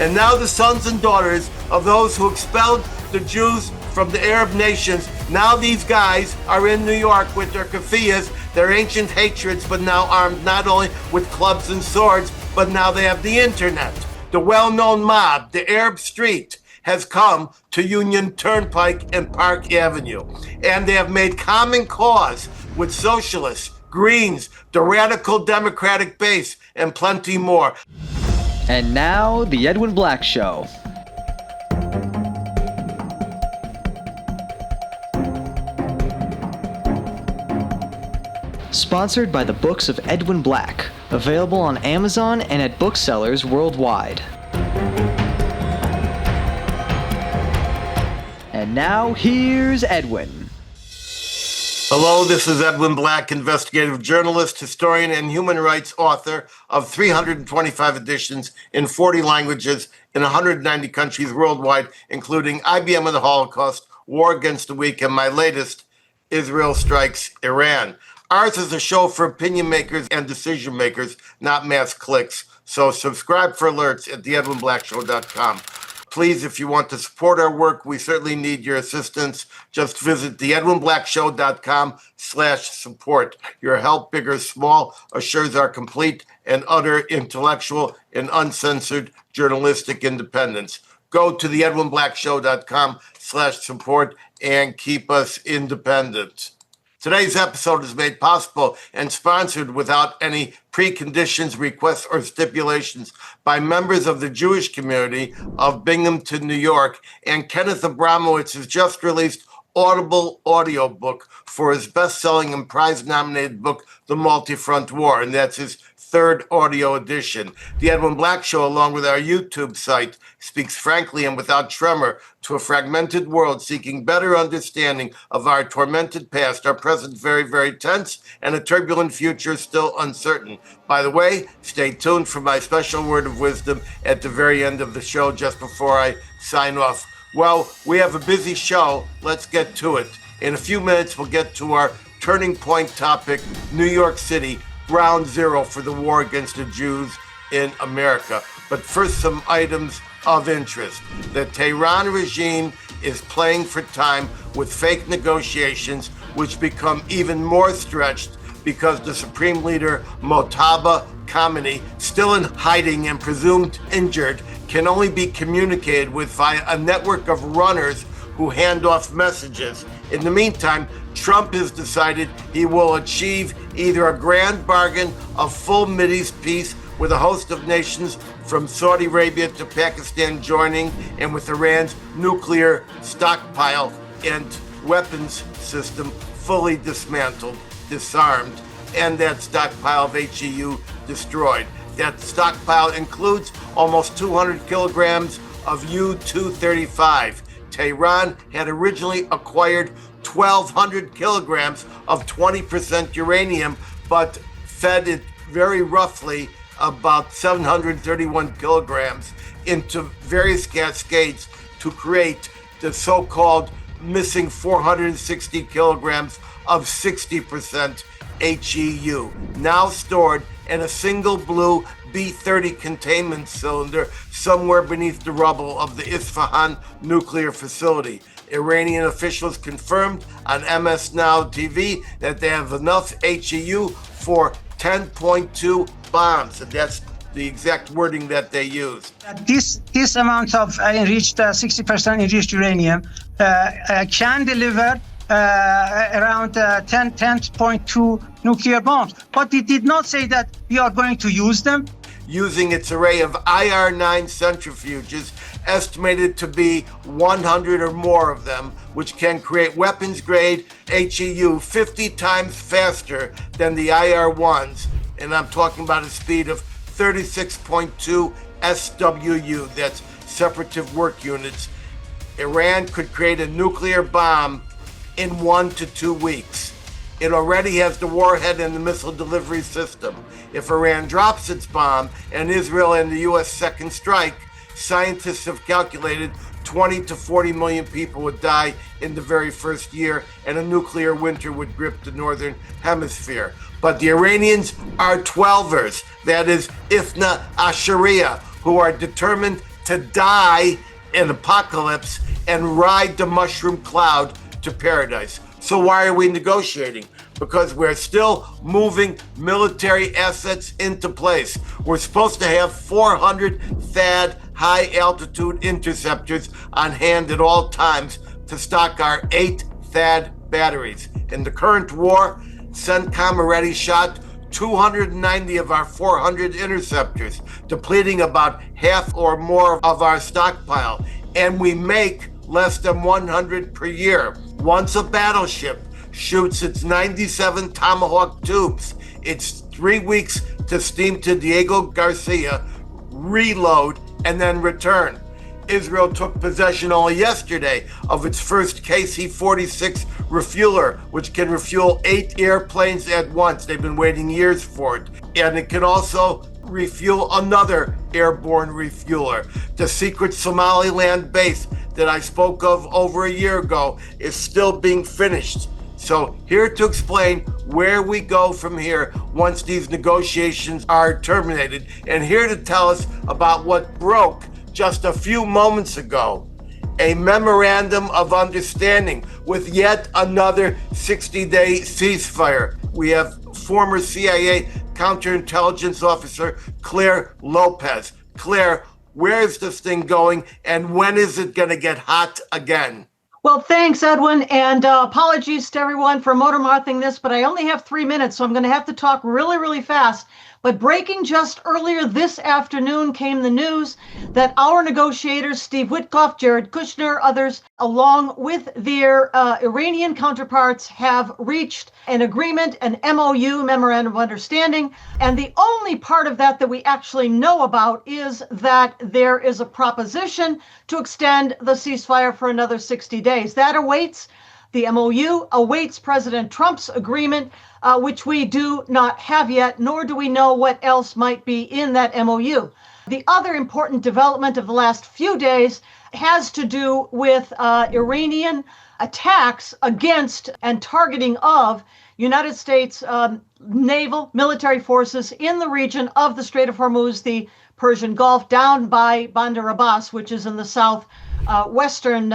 And now the sons and daughters of those who expelled the Jews from the Arab nations, now these guys are in New York with their keffiyehs, their ancient hatreds, but now armed not only with clubs and swords, but now they have the internet. The well-known mob, the Arab Street, has come to Union Turnpike and Park Avenue. And they have made common cause with socialists, Greens, the radical Democratic base, and plenty more. And now, the Edwin Black Show. Sponsored by the books of Edwin Black, available on Amazon and at booksellers worldwide. And now, here's Edwin. Hello, this is Edwin Black, investigative journalist, historian, and human rights author of 325 editions in 40 languages in 190 countries worldwide, including IBM and the Holocaust, War Against the Weak, and my latest, Israel Strikes Iran. Ours is a show for opinion makers and decision makers, not mass clicks. So subscribe for alerts at theedwinblackshow.com. Please, if you want to support our work, we certainly need your assistance. Just visit theedwinblackshow.com/support. Your help, big or small, assures our complete and utter intellectual and uncensored journalistic independence. Go to theedwinblackshow.com/support and keep us independent. Today's episode is made possible and sponsored without any preconditions, requests, or stipulations by members of the Jewish community of Binghamton, New York, and Kenneth Abramowitz's just released Audible audiobook for his best-selling and prize-nominated book, The Multi-Front War, and that's his third audio edition. The Edwin Black Show, along with our YouTube site, speaks frankly and without tremor to a fragmented world seeking better understanding of our tormented past, our present very, very tense, and a turbulent future still uncertain. By the way, stay tuned for my special word of wisdom at the very end of the show, just before I sign off. Well, we have a busy show. Let's get to it. In a few minutes, we'll get to our turning point topic, New York City, ground zero for the war against the Jews in America. But first, some items of interest. The Tehran regime is playing for time with fake negotiations, which become even more stretched because the Supreme Leader, Mojtaba Khamenei, still in hiding and presumed injured, can only be communicated with via a network of runners who hand off messages. In the meantime, Trump has decided he will achieve either a grand bargain of full Mideast peace with a host of nations from Saudi Arabia to Pakistan joining, and with Iran's nuclear stockpile and weapons system fully dismantled, disarmed, and that stockpile of HEU destroyed. That stockpile includes almost 200 kilograms of U-235. Tehran had originally acquired 1,200 kilograms of 20% uranium, but fed it very roughly about 731 kilograms into various cascades to create the so-called missing 460 kilograms of 60% HEU, now stored in a single blue B-30 containment cylinder somewhere beneath the rubble of the Isfahan nuclear facility. Iranian officials confirmed on MS Now TV that they have enough HEU for 10.2 bombs, and that's the exact wording that they used. This amount of enriched 60% enriched uranium can deliver around 10.2 nuclear bombs. But it did not say that we are going to use them. Using its array of IR-9 centrifuges, estimated to be 100 or more of them, which can create weapons-grade HEU 50 times faster than the IR-1s, and I'm talking about a speed of 36.2 SWU, that's separative work units. Iran could create a nuclear bomb in 1 to 2 weeks. It already has the warhead and the missile delivery system. If Iran drops its bomb and Israel and the U.S. second strike, scientists have calculated 20 to 40 million people would die in the very first year, and a nuclear winter would grip the northern hemisphere. But the Iranians are 12ers, that is, Ifna Asharia, who are determined to die in apocalypse and ride the mushroom cloud to paradise. So why are we negotiating? Because we're still moving military assets into place. We're supposed to have 400 THAAD high-altitude interceptors on hand at all times to stock our 8 THAAD batteries. In the current war, CENTCOM already shot 290 of our 400 interceptors, depleting about half or more of our stockpile, and we make less than 100 per year. Once a battleship shoots its 97 Tomahawk tubes, it's 3 weeks to steam to Diego Garcia, reload, and then return. Israel took possession only yesterday of its first KC-46 refueler, which can refuel 8 airplanes at once. They've been waiting years for it. And it can also refuel another airborne refueler. The secret Somaliland base that I spoke of over a year ago is still being finished. So here to explain where we go from here once these negotiations are terminated, and here to tell us about what broke just a few moments ago, a memorandum of understanding with yet another 60-day ceasefire. We have former CIA counterintelligence officer Clare Lopez. Clare, where's this thing going, and when is it going to get hot again? Well, thanks, Edwin, and apologies to everyone for motor-mouthing this, but I only have 3 minutes, so I'm going to have to talk really, really fast. But breaking just earlier this afternoon came the news that our negotiators, Steve Witkoff, Jared Kushner, others, along with their Iranian counterparts, have reached an agreement, an MOU, Memorandum of Understanding. And the only part of that we actually know about is that there is a proposition to extend the ceasefire for another 60 days. That awaits. The MOU awaits President Trump's agreement, which we do not have yet, nor do we know what else might be in that MOU. The other important development of the last few days has to do with Iranian attacks against and targeting of United States naval military forces in the region of the Strait of Hormuz, the Persian Gulf, down by Bandar Abbas, which is in the southwestern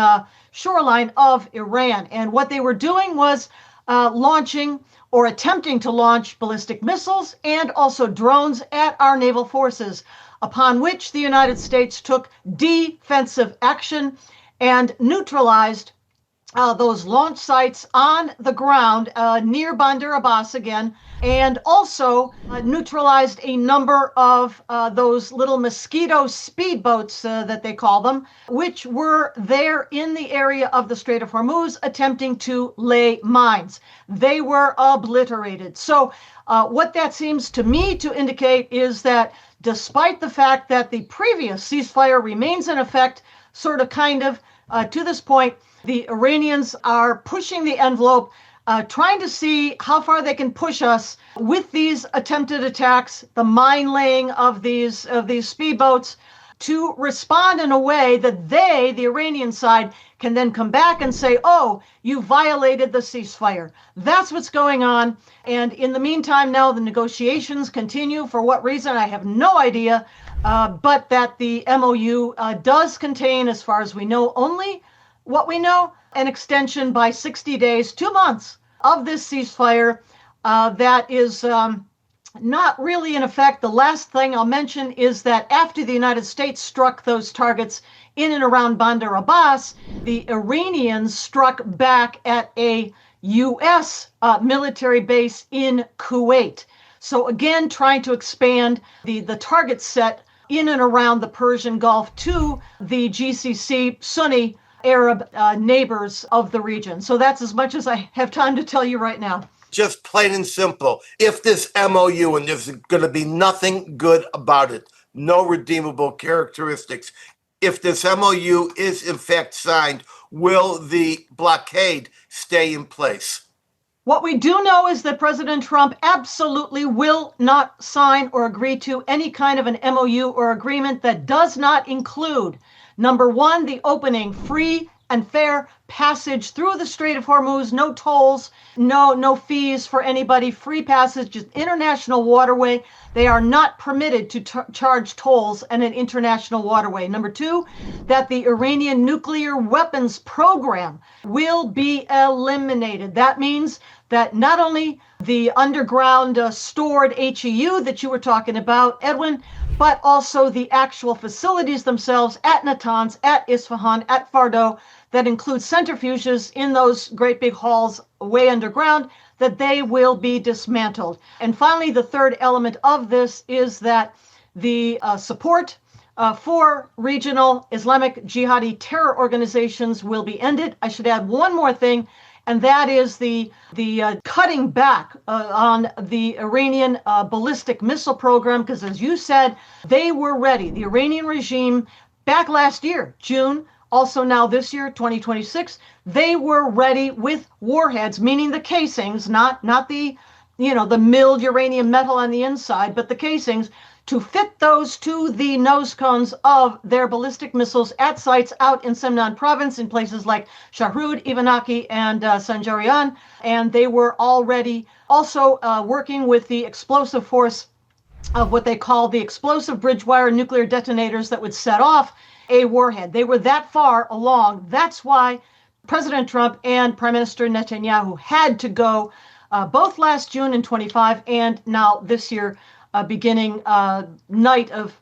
shoreline of Iran. And what they were doing was launching or attempting to launch ballistic missiles and also drones at our naval forces, upon which the United States took defensive action and neutralized those launch sites on the ground near Bandar Abbas again, and also neutralized a number of those little mosquito speedboats that they call them, which were there in the area of the Strait of Hormuz attempting to lay mines. They were obliterated. So what that seems to me to indicate is that despite the fact that the previous ceasefire remains in effect, sort of kind of to this point, the Iranians are pushing the envelope, trying to see how far they can push us with these attempted attacks, the mine laying of these speedboats, to respond in a way that they, the Iranian side, can then come back and say, oh, you violated the ceasefire. That's what's going on. And in the meantime, now the negotiations continue. For what reason, I have no idea. But that the MOU does contain, as far as we know, only what we know, an extension by 60 days, 2 months of this ceasefire that is not really in effect. The last thing I'll mention is that after the United States struck those targets in and around Bandar Abbas, the Iranians struck back at a U.S. Military base in Kuwait. So again, trying to expand the target set in and around the Persian Gulf to the GCC Sunni Arab neighbors of the region. So that's as much as I have time to tell you right now. Just plain and simple. If this MOU, and there's going to be nothing good about it, no redeemable characteristics, if this MOU is in fact signed, will the blockade stay in place? What we do know is that President Trump absolutely will not sign or agree to any kind of an MOU or agreement that does not include, number one, the opening free and fair passage through the Strait of Hormuz, no tolls, no fees for anybody, free passage, just international waterway. They are not permitted to charge tolls in an international waterway. Number two, that the Iranian nuclear weapons program will be eliminated. That means that not only the underground stored HEU that you were talking about, Edwin, but also the actual facilities themselves at Natanz, at Isfahan, at Fordow, that include centrifuges in those great big halls way underground, that they will be dismantled. And finally, the third element of this is that the support for regional Islamic jihadi terror organizations will be ended. I should add one more thing, and that is the cutting back on the Iranian ballistic missile program, because as you said, they were ready. The Iranian regime back last year, June, also now this year, 2026, they were ready with warheads, meaning the casings, not the the milled uranium metal on the inside, but the casings, to fit those to the nose cones of their ballistic missiles at sites out in Semnan province in places like Shahrud, Ivanaki, and Sanjarian. And they were already also working with the explosive force of what they call the explosive bridge wire nuclear detonators that would set off a warhead. They were that far along. That's why President Trump and Prime Minister Netanyahu had to go both last June in 25 and now this year, beginning night of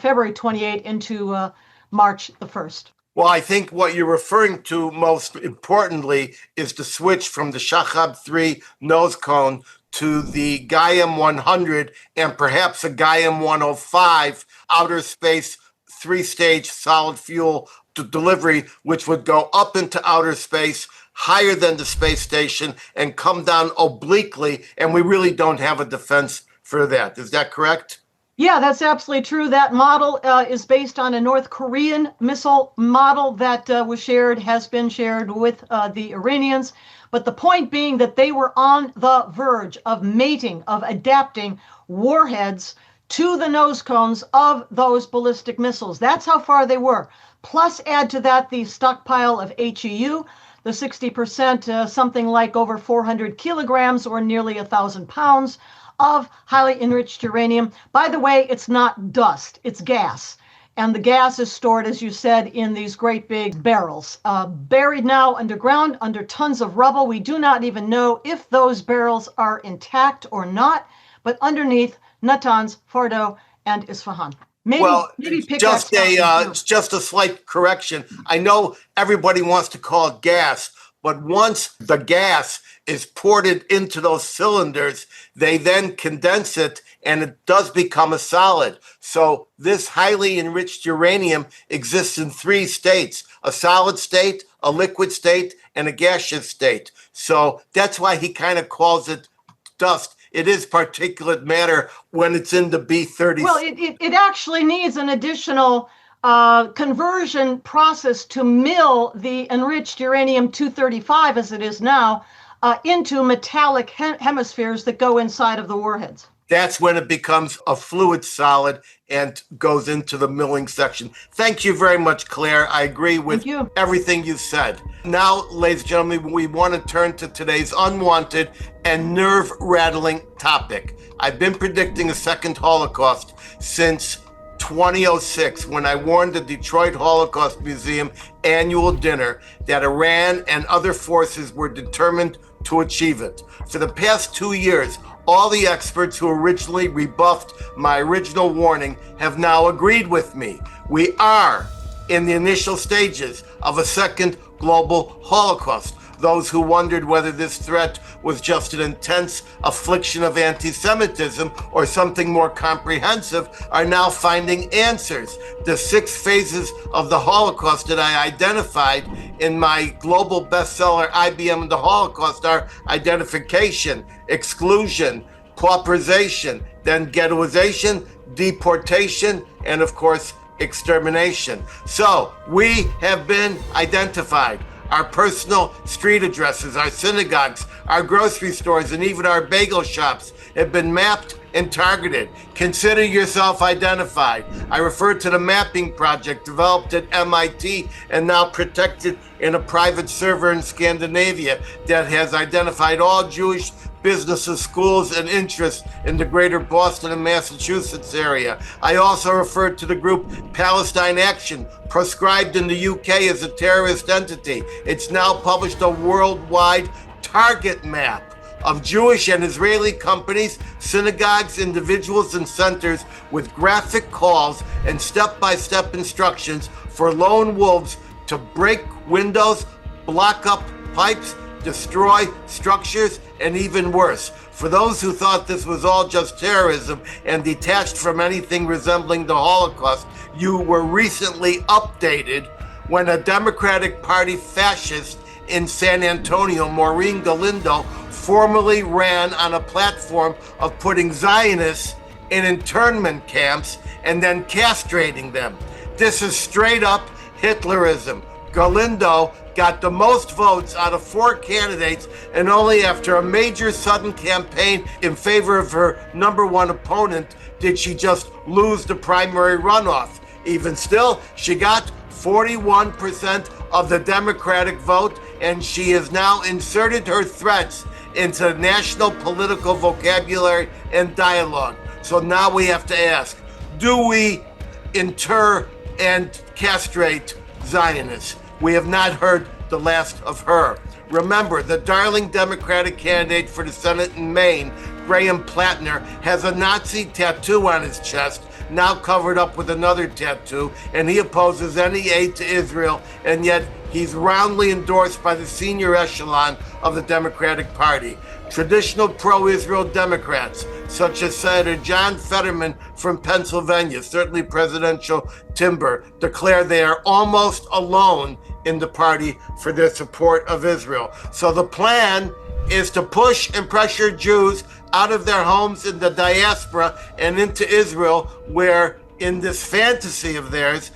February 28 into March the 1st. Well, I think what you're referring to most importantly is the switch from the Shahab 3 nose cone to the Gaiam 100 and perhaps a Gaiam 105 outer space 3-stage solid fuel delivery, which would go up into outer space, higher than the space station, and come down obliquely. And we really don't have a defense for that. Is that correct? Yeah, that's absolutely true. That model is based on a North Korean missile model that has been shared with the Iranians. But the point being that they were on the verge of mating, of adapting warheads to the nose cones of those ballistic missiles. That's how far they were. Plus add to that the stockpile of HEU, the 60%, something like over 400 kilograms or nearly 1,000 pounds of highly enriched uranium. By the way, it's not dust, it's gas. And the gas is stored, as you said, in these great big barrels, buried now underground under tons of rubble. We do not even know if those barrels are intact or not, but underneath Natanz, Fordow, and Isfahan. Maybe pick just a slight correction. I know everybody wants to call it gas, but once the gas is ported into those cylinders, they then condense it and it does become a solid. So this highly enriched uranium exists in 3 states: a solid state, a liquid state, and a gaseous state. So that's why he kind of calls it dust. It is particulate matter when it's in the B30. Well, it actually needs an additional conversion process to mill the enriched uranium-235, as it is now, into metallic hemispheres that go inside of the warheads. That's when it becomes a fluid solid and goes into the milling section. Thank you very much, Claire. I agree with everything you said. Now, ladies and gentlemen, we want to turn to today's unwanted and nerve-rattling topic. I've been predicting a second Holocaust since 2006, when I warned the Detroit Holocaust Museum annual dinner that Iran and other forces were determined to achieve it. For the past 2 years, all the experts who originally rebuffed my original warning have now agreed with me. We are in the initial stages of a second global Holocaust. Those who wondered whether this threat was just an intense affliction of anti-Semitism or something more comprehensive are now finding answers. The 6 phases of the Holocaust that I identified in my global bestseller, IBM and the Holocaust, are identification, exclusion, pauperization, then ghettoization, deportation, and of course, extermination. So we have been identified. our personal street addresses, our synagogues, our grocery stores, and even our bagel shops have been mapped and targeted. Consider yourself identified. I refer to the mapping project developed at MIT and now protected in a private server in Scandinavia that has identified all Jewish businesses, schools, and interests in the greater Boston and Massachusetts area. I also refer to the group Palestine Action, proscribed in the UK as a terrorist entity. It's now published a worldwide target map of Jewish and Israeli companies, synagogues, individuals, and centers with graphic calls and step-by-step instructions for lone wolves to break windows, block up pipes, destroy structures, and even worse. For those who thought this was all just terrorism and detached from anything resembling the Holocaust, you were recently updated when a Democratic Party fascist in San Antonio, Maureen Galindo, formally ran on a platform of putting Zionists in internment camps and then castrating them. This is straight up Hitlerism. Galindo got the most votes out of 4 candidates, and only after a major sudden campaign in favor of her number one opponent did she just lose the primary runoff. Even still, she got 41% of the Democratic vote, and she has now inserted her threats into the national political vocabulary and dialogue. So now we have to ask, do we inter and castrate Zionists? We have not heard the last of her. Remember, the darling Democratic candidate for the Senate in Maine, Graham Plattner, has a Nazi tattoo on his chest, now covered up with another tattoo, and he opposes any aid to Israel, and yet he's roundly endorsed by the senior echelon of the Democratic Party. Traditional pro-Israel Democrats, such as Senator John Fetterman from Pennsylvania, certainly presidential timber, declare they are almost alone in the party for their support of Israel. So the plan is to push and pressure Jews out of their homes in the diaspora and into Israel, where in this fantasy of theirs,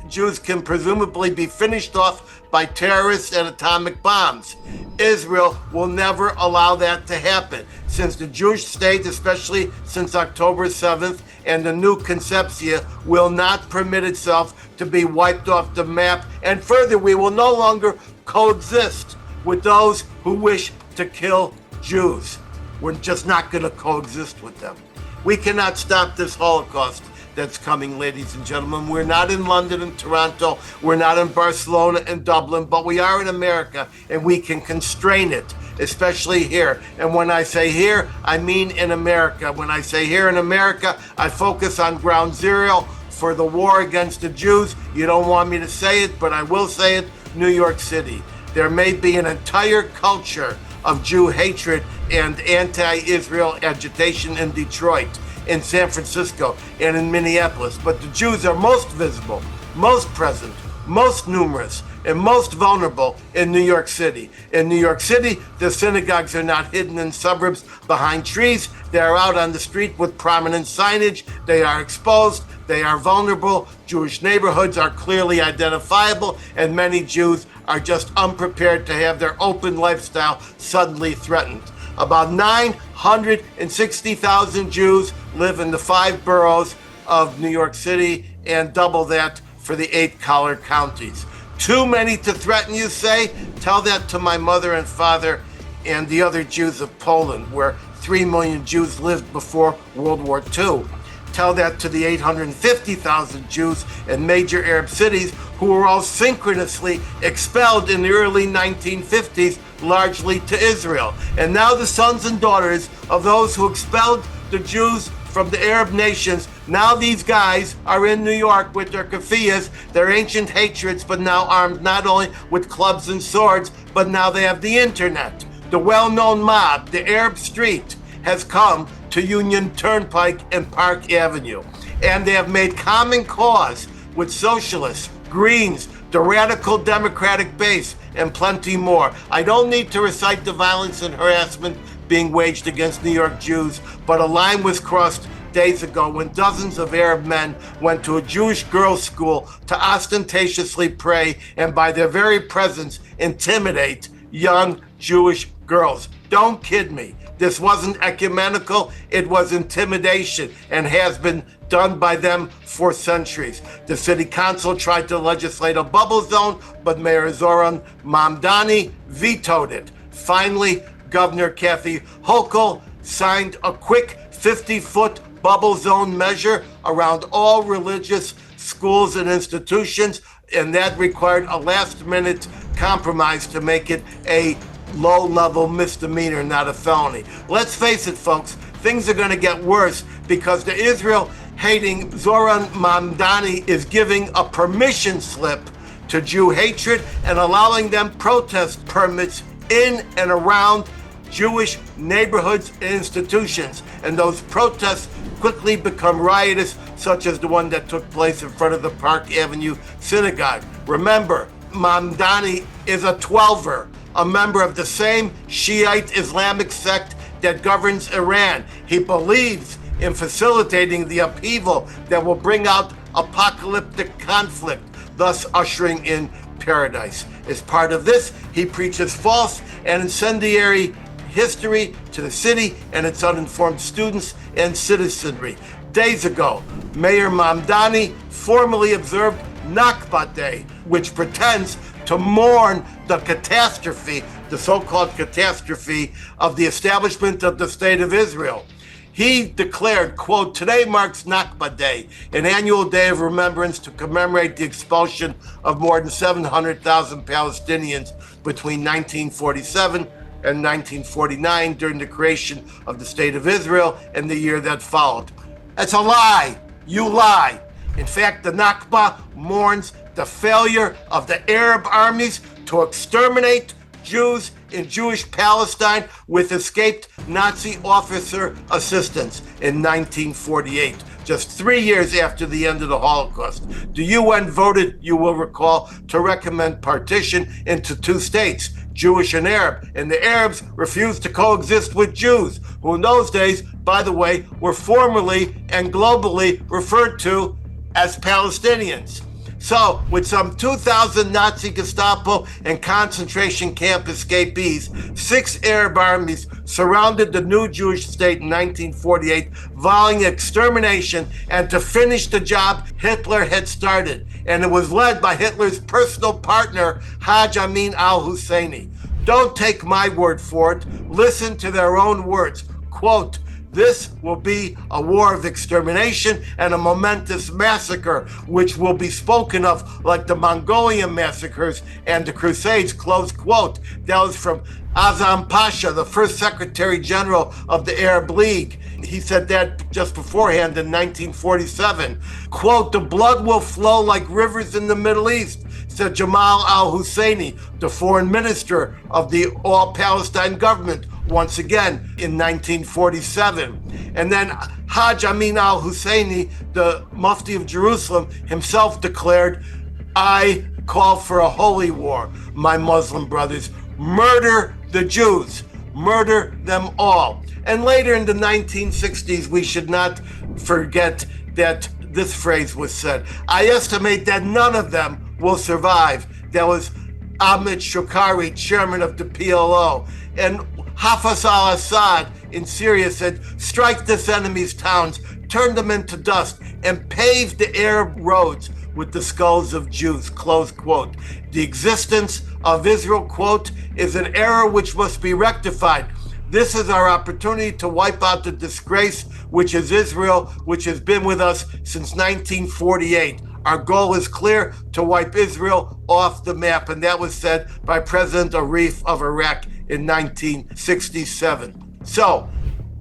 Jews can presumably be finished off by terrorists and atomic bombs. Israel will never allow that to happen, since the Jewish state, especially since October 7th, and the new conceptia will not permit itself to be wiped off the map. And further, we will no longer coexist with those who wish to kill Jews. We're just not going to coexist with them. We cannot stop this Holocaust that's coming, ladies and gentlemen. We're not in London and Toronto. We're not in Barcelona and Dublin, but we are in America, and we can constrain it, especially here. And when I say here, I mean in America. When I say here in America, I focus on ground zero for the war against the Jews. You don't want me to say it, but I will say it, New York City. There may be an entire culture of Jew hatred and anti-Israel agitation in Detroit, in San Francisco, and in Minneapolis. But the Jews are most visible, most present, most numerous, and most vulnerable in New York City. In New York City, the synagogues are not hidden in suburbs behind trees. They are out on the street with prominent signage. They are exposed. They are vulnerable. Jewish neighborhoods are clearly identifiable, and many Jews are just unprepared to have their open lifestyle suddenly threatened. About 960,000 Jews live in the 5 boroughs of New York City, and double that for the 8 collar counties. Too many to threaten, you say? Tell that to my mother and father and the other Jews of Poland, where 3 million Jews lived before World War II. Tell that to the 850,000 Jews in major Arab cities who were all synchronously expelled in the early 1950s, largely to Israel. And now the sons and daughters of those who expelled the Jews from the Arab nations, now these guys are in New York with their keffiyehs, their ancient hatreds, but now armed not only with clubs and swords, but now they have the internet. The well-known mob, the Arab Street, has come to Union Turnpike and Park Avenue. And they have made common cause with socialists, Greens, the radical Democratic base, and plenty more. I don't need to recite the violence and harassment being waged against New York Jews, but a line was crossed days ago when dozens of Arab men went to a Jewish girls' school to ostentatiously pray and by their very presence intimidate young Jewish girls. Don't kid me. This wasn't ecumenical, it was intimidation and has been done by them for centuries. The city council tried to legislate a bubble zone, but Mayor Zoran Mamdani vetoed it. Finally, Governor Kathy Hochul signed a quick 50-foot bubble zone measure around all religious schools and institutions, and that required a last-minute compromise to make it a low-level misdemeanor, not a felony. Let's face it, folks, things are going to get worse because the Israel-hating Zoran Mamdani is giving a permission slip to Jew hatred and allowing them protest permits in and around Jewish neighborhoods and institutions. And those protests quickly become riotous, such as the one that took place in front of the Park Avenue Synagogue. Remember, Mamdani is a 12er, a member of the same Shiite Islamic sect that governs Iran. He believes in facilitating the upheaval that will bring out apocalyptic conflict, thus ushering in paradise. As part of this, he preaches false and incendiary history to the city and its uninformed students and citizenry. Days ago, Mayor Mamdani formally observed Nakba Day, which pretends to mourn the catastrophe, the so-called catastrophe of the establishment of the State of Israel. He declared, quote, "Today marks Nakba Day, an annual day of remembrance to commemorate the expulsion of more than 700,000 Palestinians between 1947 and 1949 during the creation of the State of Israel and the year that followed." That's a lie. You lie. In fact, the Nakba mourns the failure of the Arab armies to exterminate Jews in Jewish Palestine with escaped Nazi officer assistance in 1948, just 3 years after the end of the Holocaust. The UN voted, you will recall, to recommend partition into 2 states, Jewish and Arab, and the Arabs refused to coexist with Jews, who in those days, by the way, were formally and globally referred to as Palestinians. So, with some 2,000 Nazi Gestapo and concentration camp escapees, 6 Arab armies surrounded the new Jewish state in 1948, vowing extermination and to finish the job Hitler had started. And it was led by Hitler's personal partner, Haj Amin al-Husseini. Don't take my word for it. Listen to their own words. Quote, "This will be a war of extermination and a momentous massacre, which will be spoken of like the Mongolian massacres and the Crusades," close quote. That was from Azam Pasha, the first Secretary General of the Arab League. He said that just beforehand in 1947. Quote, "The blood will flow like rivers in the Middle East," said Jamal al-Husseini, the foreign minister of the all-Palestine government, once again in 1947. And then Haj Amin al-Husseini, the Mufti of Jerusalem, himself declared, "I call for a holy war, my Muslim brothers. Murder the Jews, murder them all." And later in the 1960s, we should not forget that this phrase was said, "I estimate that none of them will survive." That was Ahmed Shukari, chairman of the PLO. And Hafez al-Assad in Syria said, "Strike this enemy's towns, turn them into dust, and pave the Arab roads with the skulls of Jews," close quote. The existence of Israel, quote, "is an error which must be rectified. This is our opportunity to wipe out the disgrace which is Israel, which has been with us since 1948. Our goal is clear, to wipe Israel off the map." And that was said by President Arif of Iraq in 1967. So,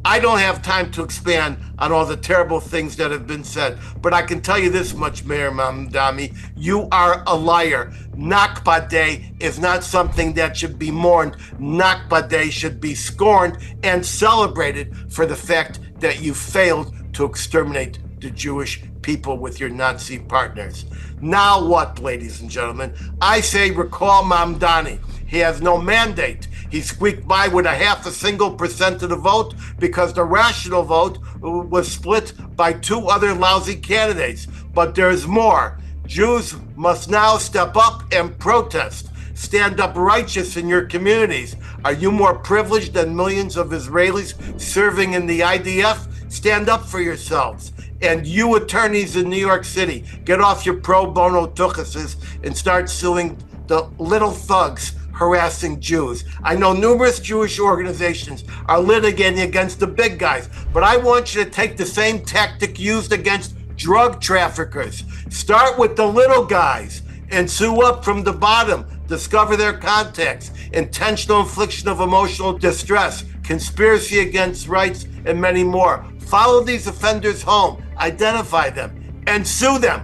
I don't have time to expand on all the terrible things that have been said, but I can tell you this much, Mayor Mamdani, you are a liar. Nakba Day is not something that should be mourned. Nakba Day should be scorned and celebrated for the fact that you failed to exterminate the Jewish people with your Nazi partners. Now what, ladies and gentlemen? I say recall Mamdani. He has no mandate. He squeaked by with 0.5% of the vote because the rational vote was split by 2 other lousy candidates. But there's more. Jews must now step up and protest. Stand up righteous in your communities. Are you more privileged than millions of Israelis serving in the IDF? Stand up for yourselves. And you attorneys in New York City, get off your pro bono tuchuses and start suing the little thugs harassing Jews. I know numerous Jewish organizations are litigating against the big guys, but I want you to take the same tactic used against drug traffickers. Start with the little guys and sue up from the bottom. Discover their contacts, intentional infliction of emotional distress, conspiracy against rights, and many more. Follow these offenders home, identify them, and sue them.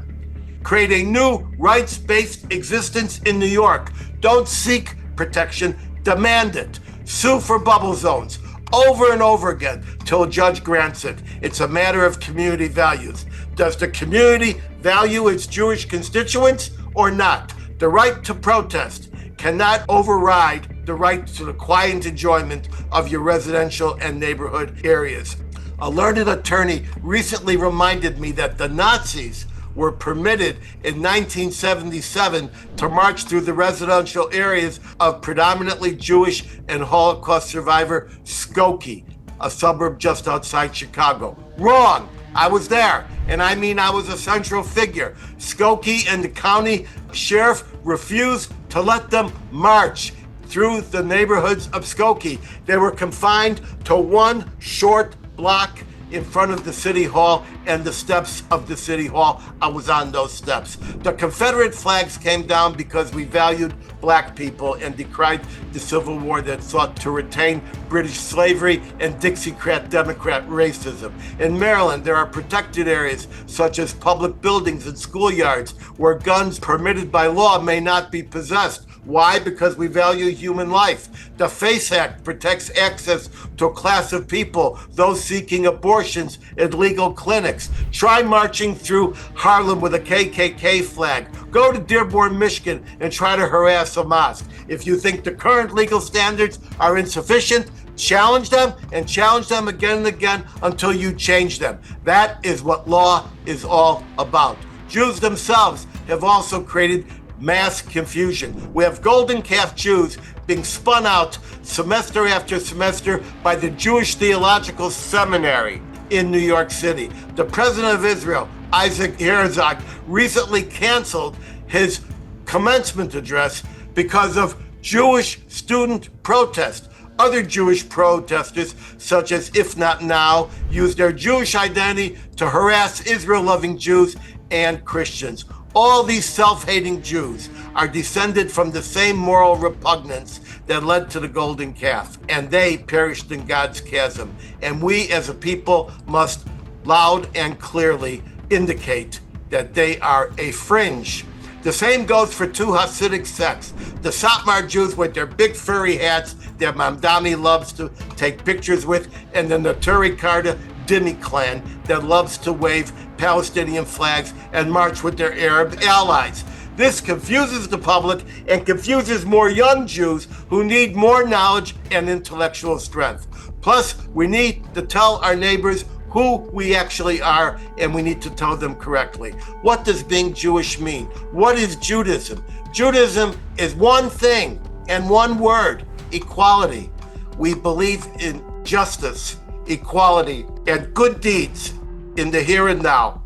Create a new rights-based existence in New York. Don't seek protection, demand it. Sue for bubble zones over and over again till a judge grants it. It's a matter of community values. Does the community value its Jewish constituents or not? The right to protest cannot override the right to the quiet enjoyment of your residential and neighborhood areas. A learned attorney recently reminded me that the Nazis were permitted in 1977 to march through the residential areas of predominantly Jewish and Holocaust survivor Skokie, a suburb just outside Chicago. Wrong! I was there, and I mean I was a central figure. Skokie and the county sheriff refused to let them march through the neighborhoods of Skokie. They were confined to one short block in front of the city hall and the steps of the city hall. I was on those steps. The Confederate flags came down because we valued black people and decried the Civil War that sought to retain British slavery and Dixiecrat Democrat racism. In Maryland, there are protected areas such as public buildings and schoolyards where guns permitted by law may not be possessed. Why? Because we value human life. The FACE Act protects access to a class of people, those seeking abortions at legal clinics. Try marching through Harlem with a KKK flag. Go to Dearborn, Michigan, and try to harass a mosque. If you think the current legal standards are insufficient, challenge them and challenge them again and again until you change them. That is what law is all about. Jews themselves have also created mass confusion. We have golden calf Jews being spun out semester after semester by the Jewish Theological Seminary in New York City. The president of Israel, Isaac Herzog, recently canceled his commencement address because of Jewish student protest. Other Jewish protesters, such as If Not Now, use their Jewish identity to harass Israel-loving Jews and Christians. All these self-hating Jews are descended from the same moral repugnance that led to the golden calf, and they perished in God's chasm. And we as a people must loud and clearly indicate that they are a fringe. The same goes for 2 Hasidic sects. The Satmar Jews with their big furry hats that Mamdani loves to take pictures with, and the Naturi Karta Dini clan that loves to wave Palestinian flags and march with their Arab allies. This confuses the public and confuses more young Jews who need more knowledge and intellectual strength. Plus, we need to tell our neighbors who we actually are, and we need to tell them correctly. What does being Jewish mean? What is Judaism? Judaism is one thing and one word: equality. We believe in justice, equality, and good deeds in the here and now.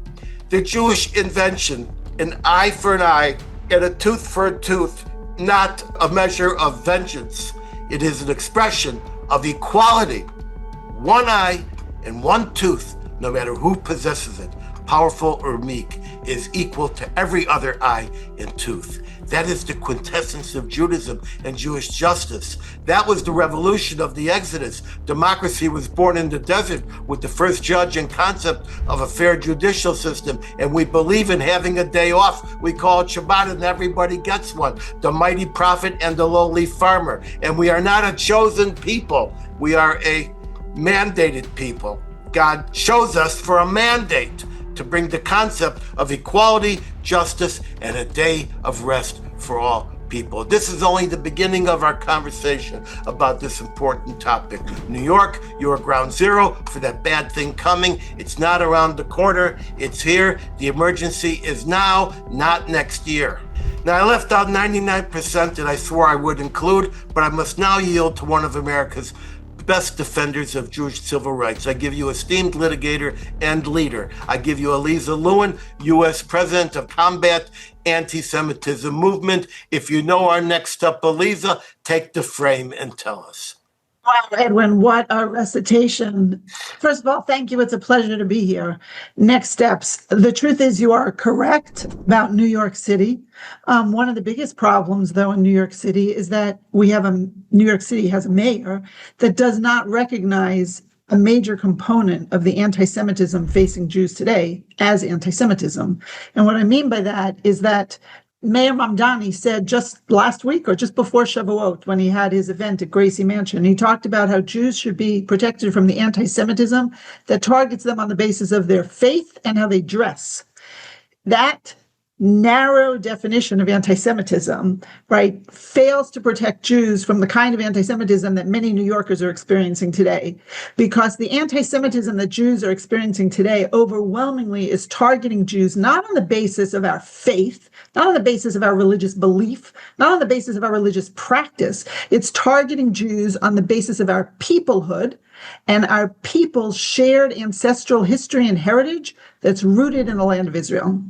The Jewish invention, an eye for an eye and a tooth for a tooth, not a measure of vengeance. It is an expression of equality. One eye and one tooth, no matter who possesses it, powerful or meek, is equal to every other eye and tooth. That is the quintessence of Judaism and Jewish justice. That was the revolution of the Exodus. Democracy was born in the desert with the first judge and concept of a fair judicial system. And we believe in having a day off. We call it Shabbat, and everybody gets one. The mighty prophet and the lowly farmer. And we are not a chosen people. We are a mandated people. God chose us for a mandate to bring the concept of equality, justice, and a day of rest for all people. This is only the beginning of our conversation about this important topic. New York, you are ground zero for that bad thing coming. It's not around the corner. It's here. The emergency is now, not next year. Now, I left out 99% that I swore I would include, but I must now yield to one of America's best defenders of Jewish civil rights. I give you esteemed litigator and leader. I give you Alyza Lewin, U.S. President of Combat Anti-Semitism Movement. If you know our next up, Alyza, take the frame and tell us. Wow, Edwin, what a recitation. First of all, thank you. It's a pleasure to be here. Next steps. The truth is you are correct about New York City. One of the biggest problems, though, in New York City is that New York City has a mayor that does not recognize a major component of the anti-Semitism facing Jews today as anti-Semitism. And what I mean by that is that Mayor Mamdani said just last week or just before Shavuot, when he had his event at Gracie Mansion, he talked about how Jews should be protected from the anti-Semitism that targets them on the basis of their faith and how they dress. That narrow definition of anti-Semitism, right, fails to protect Jews from the kind of anti-Semitism that many New Yorkers are experiencing today. Because the anti-Semitism that Jews are experiencing today overwhelmingly is targeting Jews not on the basis of our faith, not on the basis of our religious belief, not on the basis of our religious practice. It's targeting Jews on the basis of our peoplehood and our people's shared ancestral history and heritage that's rooted in the land of Israel.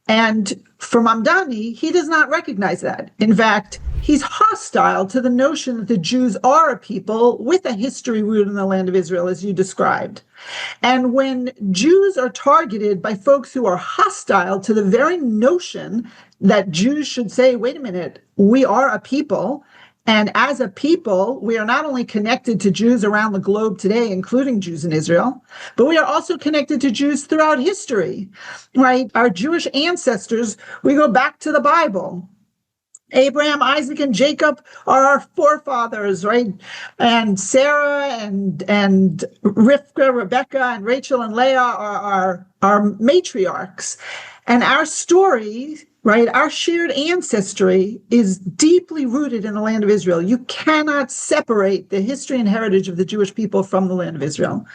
And for Mamdani, he does not recognize that. In fact, he's hostile to the notion that the Jews are a people with a history rooted in the land of Israel, as you described. And when Jews are targeted by folks who are hostile to the very notion that Jews should say, wait a minute, we are a people, and as a people, we are not only connected to Jews around the globe today, including Jews in Israel, but we are also connected to Jews throughout history, right? Our Jewish ancestors, we go back to the Bible. Abraham, Isaac, and Jacob are our forefathers, right? And Sarah and Rivka, Rebecca, and Rachel and Leah are our matriarchs. And our story, right, our shared ancestry is deeply rooted in the land of Israel. You cannot separate the history and heritage of the Jewish people from the land of Israel.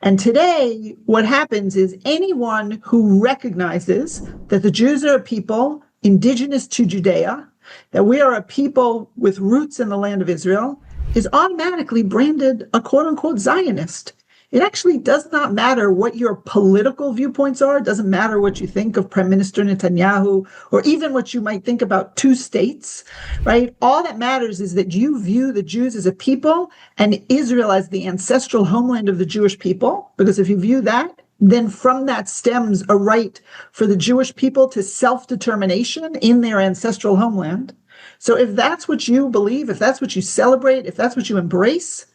And today, what happens is anyone who recognizes that the Jews are a people indigenous to Judea, that we are a people with roots in the land of Israel, is automatically branded a quote-unquote Zionist. It actually does not matter what your political viewpoints are. It doesn't matter what you think of Prime Minister Netanyahu or even what you might think about two states, right? All that matters is that you view the Jews as a people and Israel as the ancestral homeland of the Jewish people. Because if you view that, then from that stems a right for the Jewish people to self-determination in their ancestral homeland. So if that's what you believe, if that's what you celebrate, if that's what you embrace,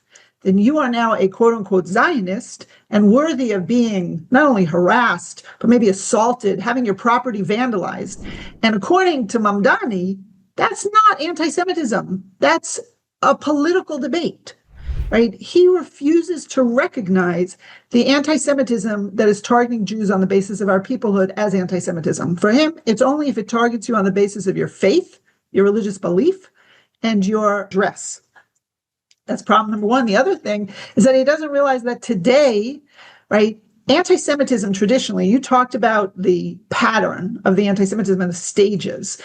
then you are now a quote-unquote Zionist and worthy of being not only harassed, but maybe assaulted, having your property vandalized. And according to Mamdani, that's not anti-Semitism. That's a political debate, right? He refuses to recognize the anti-Semitism that is targeting Jews on the basis of our peoplehood as anti-Semitism. For him, it's only if it targets you on the basis of your faith, your religious belief, and your dress. That's problem number one. The other thing is that he doesn't realize that today, right, anti-Semitism traditionally, you talked about the pattern of the anti-Semitism and the stages.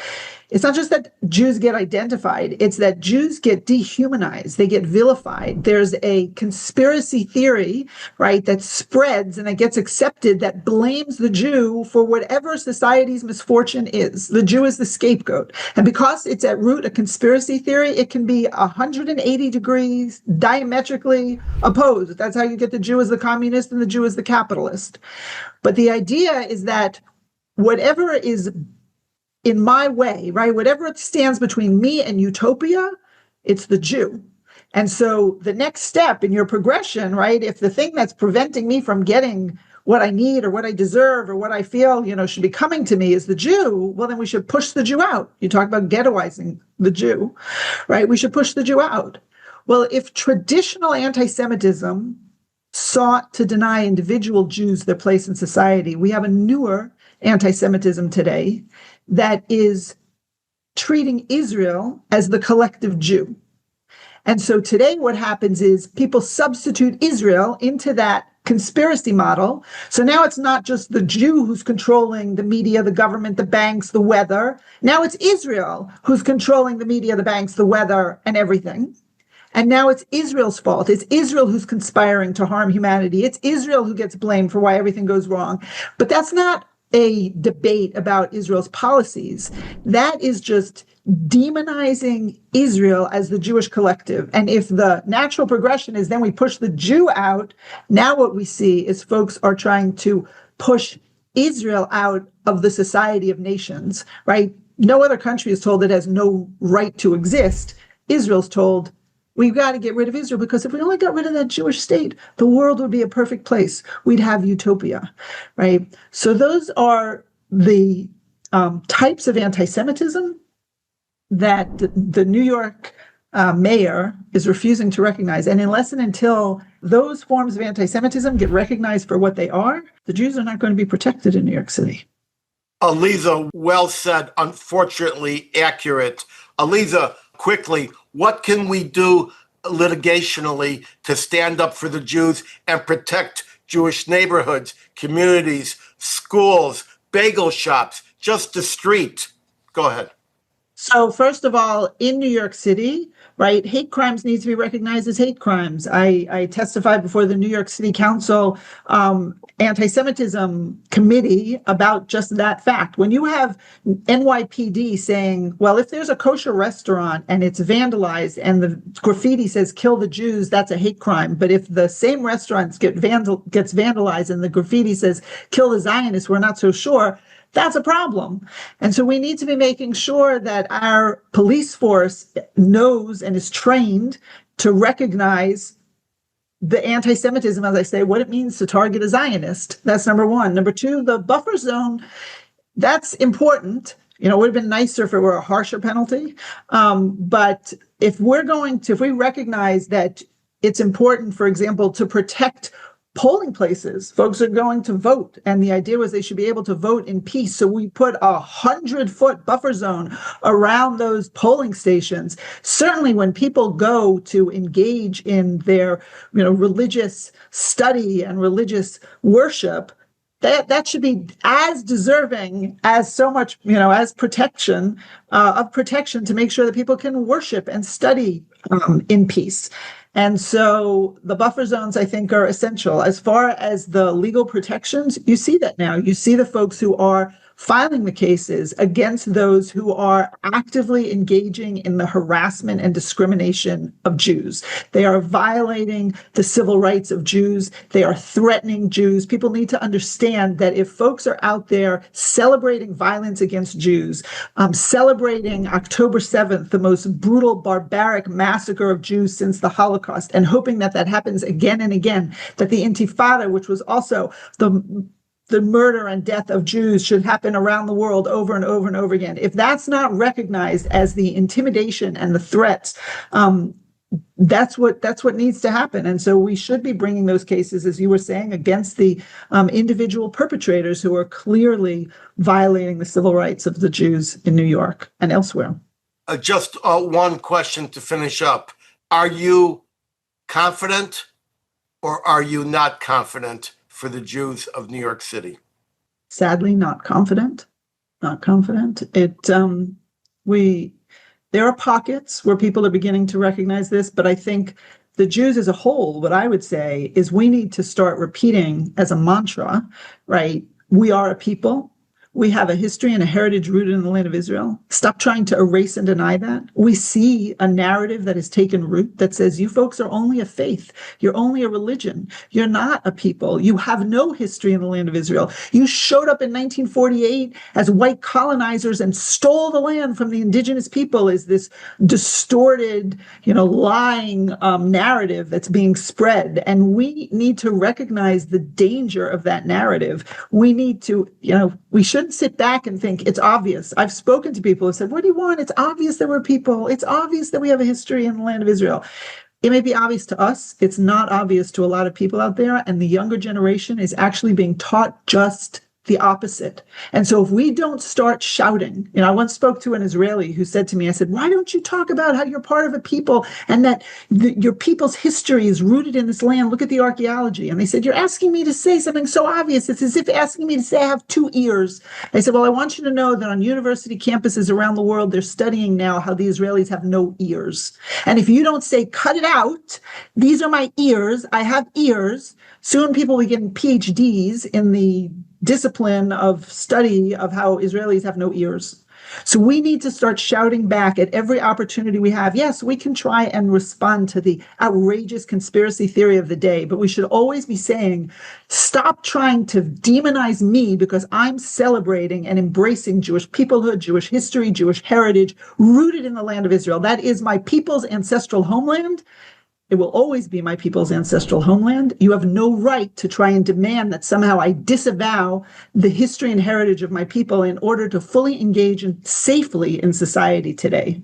It's not just that Jews get identified, it's that Jews get dehumanized, they get vilified. There's a conspiracy theory, right, that spreads and that gets accepted that blames the Jew for whatever society's misfortune is. The Jew is the scapegoat. And because it's at root a conspiracy theory, it can be 180 degrees diametrically opposed. That's how you get the Jew as the communist and the Jew as the capitalist. But the idea is that whatever is in my way, right? Whatever it stands between me and utopia, it's the Jew. And so the next step in your progression, right? If the thing that's preventing me from getting what I need or what I deserve or what I feel, should be coming to me is the Jew, well, then we should push the Jew out. You talk about ghettoizing the Jew, right? We should push the Jew out. Well, if traditional anti-Semitism sought to deny individual Jews their place in society, we have a newer anti-Semitism today that is treating Israel as the collective Jew. And so today what happens is people substitute Israel into that conspiracy model. So now it's not just the Jew who's controlling the media, the government, the banks, the weather. Now it's Israel who's controlling the media, the banks, the weather, and everything. And now it's Israel's fault. It's Israel who's conspiring to harm humanity. It's Israel who gets blamed for why everything goes wrong. But that's not a debate about Israel's policies. That is just demonizing Israel as the Jewish collective. And if the natural progression is then we push the Jew out, now what we see is folks are trying to push Israel out of the society of nations, right? No other country is told it has no right to exist. Israel's told, we've got to get rid of Israel, because if we only got rid of that Jewish state, the world would be a perfect place. We'd have utopia, right? So those are the types of anti-Semitism that the New York mayor is refusing to recognize. And unless and until those forms of anti-Semitism get recognized for what they are, the Jews are not going to be protected in New York City. Alyza, well said, unfortunately accurate. Alyza, quickly, what can we do litigationally to stand up for the Jews and protect Jewish neighborhoods, communities, schools, bagel shops, just the street? Go ahead. So first of all, in New York City, right, hate crimes need to be recognized as hate crimes. I testified before the New York City Council anti-Semitism committee about just that fact. When you have NYPD saying, well, if there's a kosher restaurant and it's vandalized and the graffiti says kill the Jews, that's a hate crime. But if the same restaurant gets vandalized and the graffiti says kill the Zionists, we're not so sure. That's a problem. And so we need to be making sure that our police force knows and is trained to recognize the anti-Semitism, as I say, what it means to target a Zionist. That's number one. Number two, the buffer zone, that's important. You know, it would have been nicer if it were a harsher penalty. But if we recognize that it's important, for example, to protect polling places, folks are going to vote. And the idea was they should be able to vote in peace. So we put 100-foot buffer zone around those polling stations. Certainly when people go to engage in their, religious study and religious worship, that should be as deserving as so much, as protection to make sure that people can worship and study in peace. And so the buffer zones, I think, are essential. As far as the legal protections, you see that now. You see the folks who are filing the cases against those who are actively engaging in the harassment and discrimination of Jews. They are violating the civil rights of Jews. They are threatening Jews. People need to understand that if folks are out there celebrating violence against Jews, celebrating October 7th, the most brutal, barbaric massacre of Jews since the Holocaust, and hoping that that happens again and again, that the Intifada, which was also the murder and death of Jews, should happen around the world over and over and over again. If that's not recognized as the intimidation and the threats, that's what needs to happen. And so we should be bringing those cases, as you were saying, against the individual perpetrators who are clearly violating the civil rights of the Jews in New York and elsewhere. Just one question to finish up. Are you confident or are you not confident for the Jews of New York City? Sadly, not confident. Not confident. There are pockets where people are beginning to recognize this, but I think the Jews as a whole, what I would say is we need to start repeating as a mantra, right? We are a people. We have a history and a heritage rooted in the land of Israel. Stop trying to erase and deny that. We see a narrative that has taken root that says you folks are only a faith. You're only a religion. You're not a people. You have no history in the land of Israel. You showed up in 1948 as white colonizers and stole the land from the indigenous people as this distorted, lying narrative that's being spread. And we need to recognize the danger of that narrative. We need to, we shouldn't sit back and think it's obvious. I've spoken to people who said, what do you want? It's obvious that we're people. It's obvious that we have a history in the land of Israel. It may be obvious to us. It's not obvious to a lot of people out there. And the younger generation is actually being taught just the opposite. And so if we don't start shouting, I once spoke to an Israeli who said to me, I said, why don't you talk about how you're part of a people and that your people's history is rooted in this land? Look at the archaeology. And they said, you're asking me to say something so obvious. It's as if asking me to say I have two ears. I said, well, I want you to know that on university campuses around the world, they're studying now how the Israelis have no ears. And if you don't say, cut it out, these are my ears, I have ears, soon people will be getting PhDs in the discipline of study of how Israelis have no ears. So we need to start shouting back at every opportunity we have. Yes, we can try and respond to the outrageous conspiracy theory of the day, but we should always be saying, stop trying to demonize me because I'm celebrating and embracing Jewish peoplehood, Jewish history, Jewish heritage, rooted in the land of Israel. That is my people's ancestral homeland. It will always be my people's ancestral homeland. You have no right to try and demand that somehow I disavow the history and heritage of my people in order to fully engage safely in society today.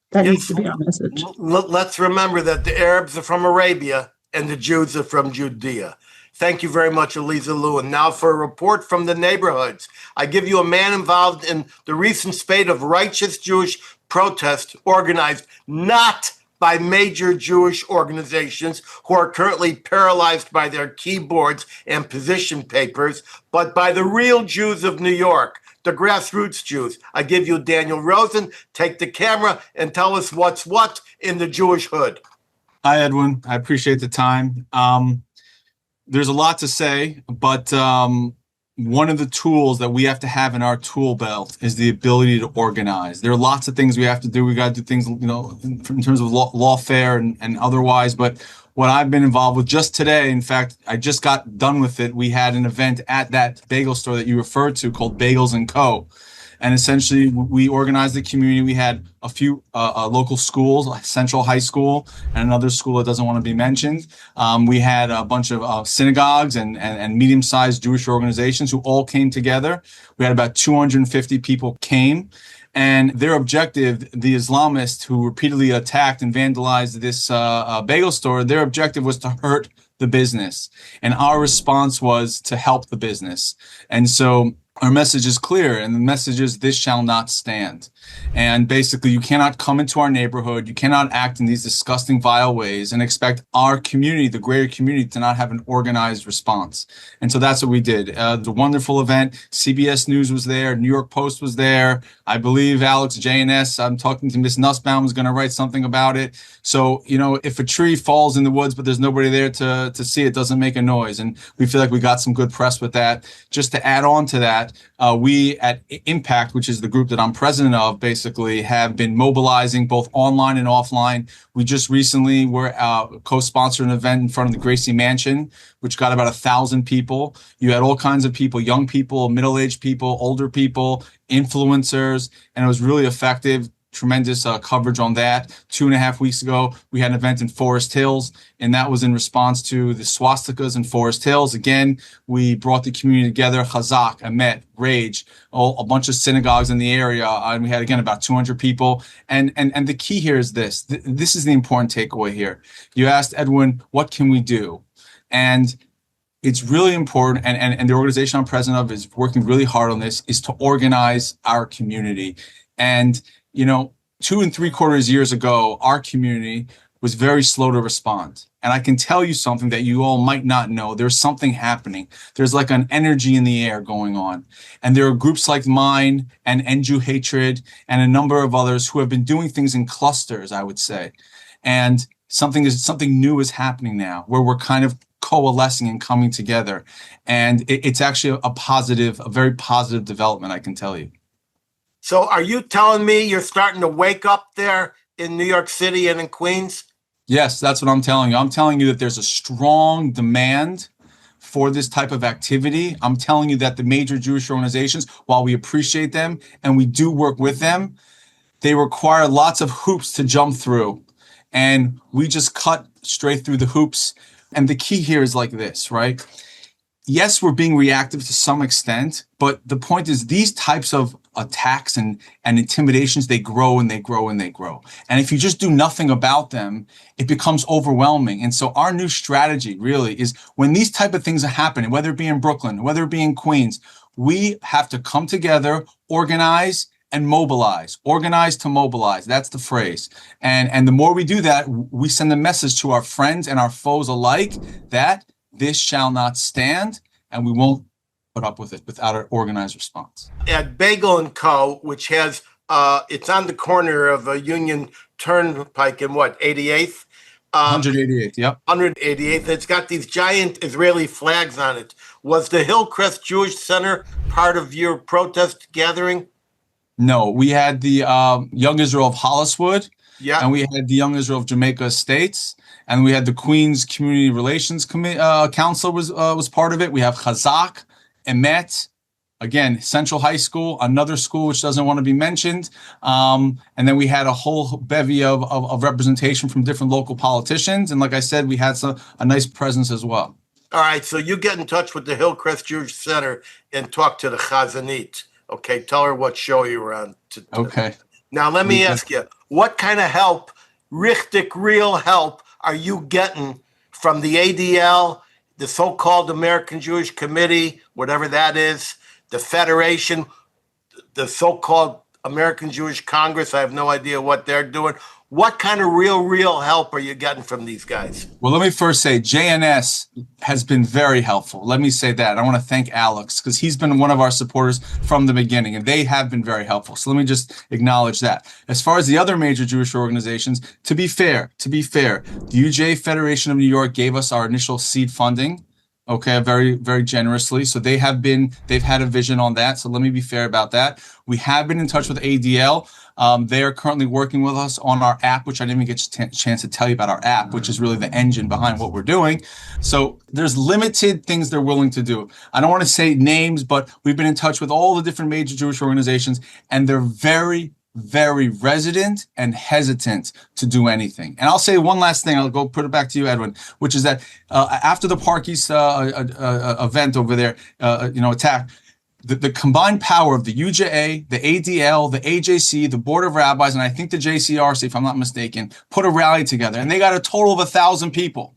That needs to be our message. Let's remember that the Arabs are from Arabia and the Jews are from Judea. Thank you very much, Alyza Lewin. Now for a report from the neighborhoods. I give you a man involved in the recent spate of righteous Jewish protests organized not by major Jewish organizations who are currently paralyzed by their keyboards and position papers, but by the real Jews of New York, the grassroots Jews. I give you Daniel Rosen. Take the camera and tell us what's what in the Jewish hood. Hi, Edwin. I appreciate the time. There's a lot to say, but one of the tools that we have to have in our tool belt is the ability to organize. There are lots of things we have to do. We got to do things, in terms of lawfare and otherwise. But what I've been involved with just today, in fact, I just got done with it. We had an event at that bagel store that you referred to called Bagels & Co. And essentially, we organized the community. We had a few local schools, like Central High School and another school that doesn't want to be mentioned. We had a bunch of synagogues and medium-sized Jewish organizations who all came together. We had about 250 people came. And their objective, the Islamists who repeatedly attacked and vandalized this bagel store, their objective was to hurt the business. And our response was to help the business. And so our message is clear, and the message is this shall not stand. And basically, you cannot come into our neighborhood, you cannot act in these disgusting, vile ways and expect our community, the greater community, to not have an organized response. And so that's what we did. The wonderful event, CBS News was there, New York Post was there. I believe Alex JNS, I'm talking to Miss Nussbaum, is going to write something about it. So, if a tree falls in the woods, but there's nobody there to see it, doesn't make a noise. And we feel like we got some good press with that. Just to add on to that, we at Impact, which is the group that I'm president of, basically have been mobilizing both online and offline. We just recently were co-sponsored an event in front of the Gracie Mansion, which got about 1,000 people. You had all kinds of people, young people, middle-aged people, older people, influencers, and it was really effective. Tremendous coverage on that. 2.5 weeks ago, we had an event in Forest Hills, and that was in response to the swastikas in Forest Hills. Again, we brought the community together, Chazak, Emet, Rage, a bunch of synagogues in the area, and we had, again, about 200 people. And the key here is this. This is the important takeaway here. You asked, Edwin, what can we do? And it's really important, and the organization I'm president of is working really hard on this, is to organize our community. And 2 3/4 years ago, our community was very slow to respond. And I can tell you something that you all might not know. There's something happening. There's like an energy in the air going on. And there are groups like mine and End Jew Hatred and a number of others who have been doing things in clusters, I would say. And something new is happening now where we're kind of coalescing and coming together. And it's actually a very positive development, I can tell you. So are you telling me you're starting to wake up there in New York City and in Queens? Yes, that's what I'm telling you. I'm telling you that there's a strong demand for this type of activity. I'm telling you that the major Jewish organizations, while we appreciate them and we do work with them, they require lots of hoops to jump through. And we just cut straight through the hoops. And the key here is like this, right? Yes, we're being reactive to some extent, but the point is these types of attacks and intimidations, they grow and they grow and they grow. And if you just do nothing about them, it becomes overwhelming. And so our new strategy really is when these type of things are happening, whether it be in Brooklyn, whether it be in Queens, we have to come together, organize, and mobilize. Organize to mobilize. That's the phrase. And the more we do that, we send a message to our friends and our foes alike that this shall not stand, and we won't put up with it without an organized response. At Bagel & Co., which has, it's on the corner of a Union Turnpike in what, 88th? 188th, yep. 188th. It's got these giant Israeli flags on it. Was the Hillcrest Jewish Center part of your protest gathering? No, we had the Young Israel of Holliswood, and we had the Young Israel of Jamaica Estates, and we had the Queens Community Relations Council was part of it. We have Chazak, Emet, again, Central High School, another school which doesn't want to be mentioned, and then we had a whole bevy of representation from different local politicians, and like I said, we had a nice presence as well. All right, so you get in touch with the Hillcrest Jewish Center and talk to the Chazanit. Okay, tell her what show you were on. Okay. Now, let me ask you, what kind of help, richtig, real help, are you getting from the ADL, the so-called American Jewish Committee, whatever that is, the Federation, the so-called American Jewish Congress? I have no idea what they're doing. What kind of real help are you getting from these guys? Well, let me first say JNS has been very helpful. Let me say that. I want to thank Alex because he's been one of our supporters from the beginning, and they have been very helpful. So let me just acknowledge that. As far as the other major Jewish organizations, to be fair, the UJ Federation of New York gave us our initial seed funding. Okay, very, very generously. So they've had a vision on that. So let me be fair about that. We have been in touch with ADL. They are currently working with us on our app, which I didn't even get a chance to tell you about our app, which is really the engine behind what we're doing. So there's limited things they're willing to do. I don't want to say names, but we've been in touch with all the different major Jewish organizations, and they're very, very resident and hesitant to do anything. And I'll say one last thing. I'll go put it back to you, Edwin, which is that after the Park East event over there, attack, the combined power of the UJA, the ADL, the AJC, the Board of Rabbis, and I think the JCRC, if I'm not mistaken, put a rally together, and they got a total of 1,000 people.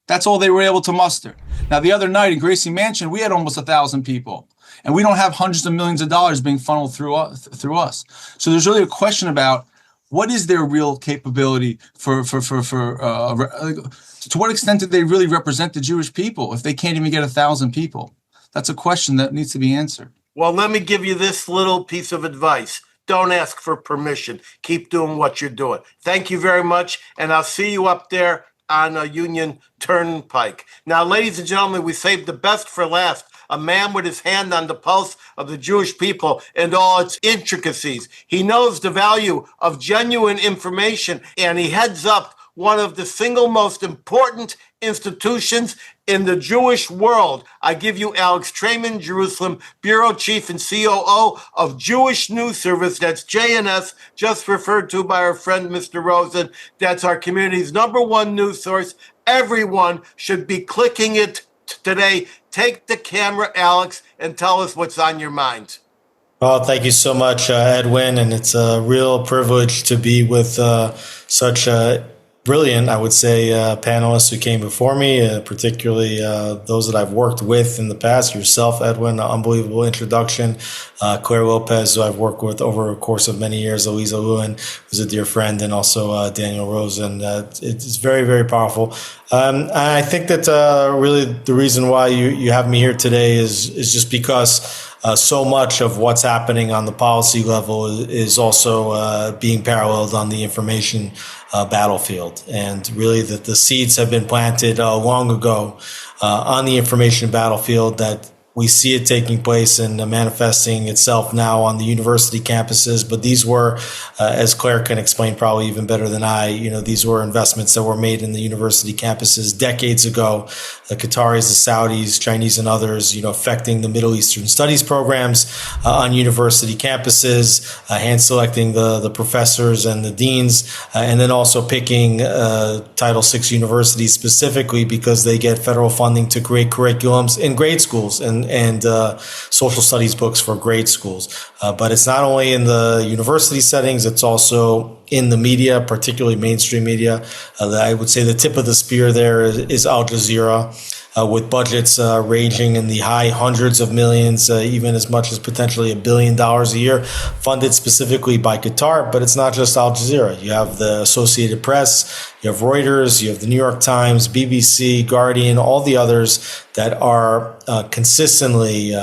That's all they were able to muster. Now, the other night in Gracie Mansion, we had almost 1,000 people, and we don't have hundreds of millions of dollars being funneled through us. So there's really a question about what is their real capability to what extent do they really represent the Jewish people if they can't even get 1,000 people? That's a question that needs to be answered. Well, let me give you this little piece of advice. Don't ask for permission. Keep doing what you're doing. Thank you very much, and I'll see you up there on a Union Turnpike. Now, ladies and gentlemen, we saved the best for last. A man with his hand on the pulse of the Jewish people and all its intricacies. He knows the value of genuine information, and he heads up one of the single most important institutions in the Jewish world. I give you Alex Traiman, Jerusalem Bureau Chief and COO of Jewish News Service. That's JNS, just referred to by our friend, Mr. Rosen. That's our community's #1 news source. Everyone should be clicking it today. Take the camera, Alex, and tell us what's on your mind. Well, thank you so much, Edwin. And it's a real privilege to be with such brilliant, I would say, panelists who came before me, particularly those that I've worked with in the past. Yourself, Edwin, unbelievable introduction. Clare Lopez, who I've worked with over a course of many years. Alyza, Lewin, who's a dear friend, and also Daniel Rosen. It's very, very powerful. I think that really the reason why you have me here today is just because so much of what's happening on the policy level is also being paralleled on the information battlefield. And really that the seeds have been planted long ago on the information battlefield, that we see it taking place and manifesting itself now on the university campuses. But these were, as Clare can explain probably even better than I, these were investments that were made in the university campuses decades ago. The Qataris, the Saudis, Chinese, and others, affecting the Middle Eastern studies programs on university campuses, hand selecting the professors and the deans, and then also picking Title VI universities specifically because they get federal funding to create curriculums in grade schools and social studies books for grade schools. But it's not only in the university settings, it's also in the media, particularly mainstream media. I would say the tip of the spear there is Al Jazeera. with budgets ranging in the high hundreds of millions, even as much as potentially $1 billion a year, funded specifically by Qatar. But it's not just Al Jazeera. You have the Associated Press, you have Reuters, you have the New York Times, BBC, Guardian, all the others that are consistently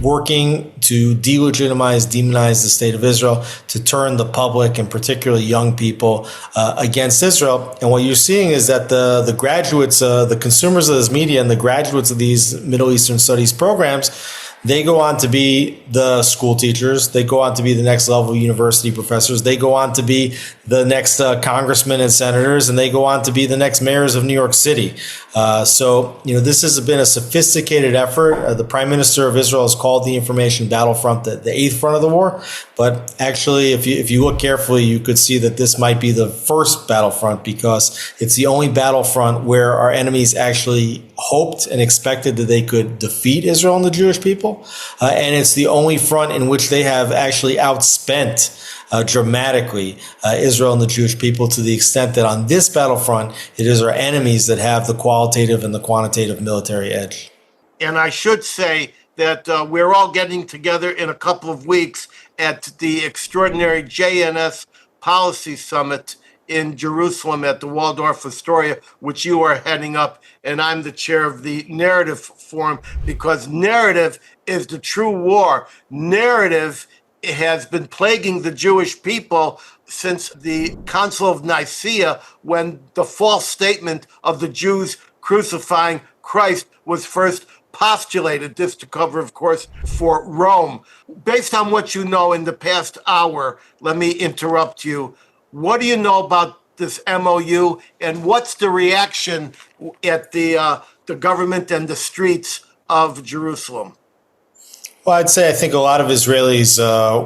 working to delegitimize, demonize the state of Israel, to turn the public and particularly young people against Israel. And what you're seeing is that the graduates, the consumers of this media and the graduates of these Middle Eastern studies programs, they go on to be the school teachers. They go on to be the next level university professors. They go on to be the next congressmen and senators, and they go on to be the next mayors of New York City. So, this has been a sophisticated effort. The Prime Minister of Israel has called the information battlefront the eighth front of the war. But actually, if you look carefully, you could see that this might be the first battlefront, because it's the only battlefront where our enemies actually hoped and expected that they could defeat Israel and the Jewish people. And it's the only front in which they have actually outspent dramatically Israel and the Jewish people, to the extent that on this battlefront, it is our enemies that have the qualitative and the quantitative military edge. And I should say that we're all getting together in a couple of weeks at the extraordinary JNS Policy Summit in Jerusalem at the Waldorf Astoria, which you are heading up, and I'm the chair of the Narrative Forum, because narrative is the true war. Narrative has been plaguing the Jewish people since the Council of Nicaea, when the false statement of the Jews crucifying Christ was first postulated. This to cover, of course, for Rome. Based on what you know in the past hour, let me interrupt you. What do you know about this MOU, and what's the reaction at the government and the streets of Jerusalem? Well, I think a lot of Israelis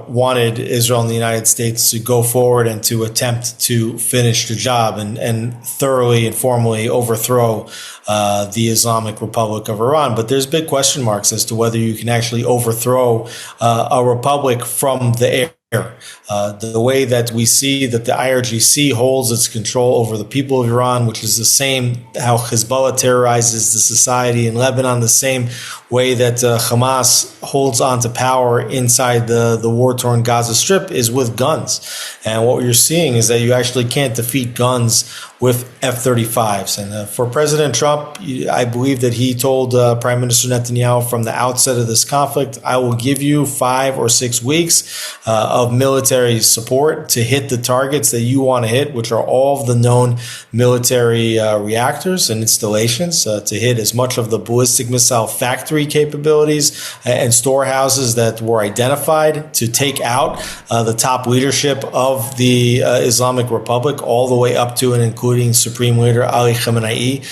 wanted Israel and the United States to go forward and to attempt to finish the job and thoroughly and formally overthrow the Islamic Republic of Iran. But there's big question marks as to whether you can actually overthrow a republic from the air. The way that we see that the IRGC holds its control over the people of Iran, which is the same how Hezbollah terrorizes the society in Lebanon, the same way that Hamas holds on to power inside the war-torn Gaza Strip, is with guns. And what you're seeing is that you actually can't defeat guns with F-35s. And for President Trump, I believe that he told Prime Minister Netanyahu from the outset of this conflict, I will give you 5 or 6 weeks of military support to hit the targets that you want to hit, which are all of the known military reactors and installations, to hit as much of the ballistic missile factory capabilities and storehouses that were identified, to take out the top leadership of the Islamic Republic, all the way up to and including Supreme Leader Ali Khamenei.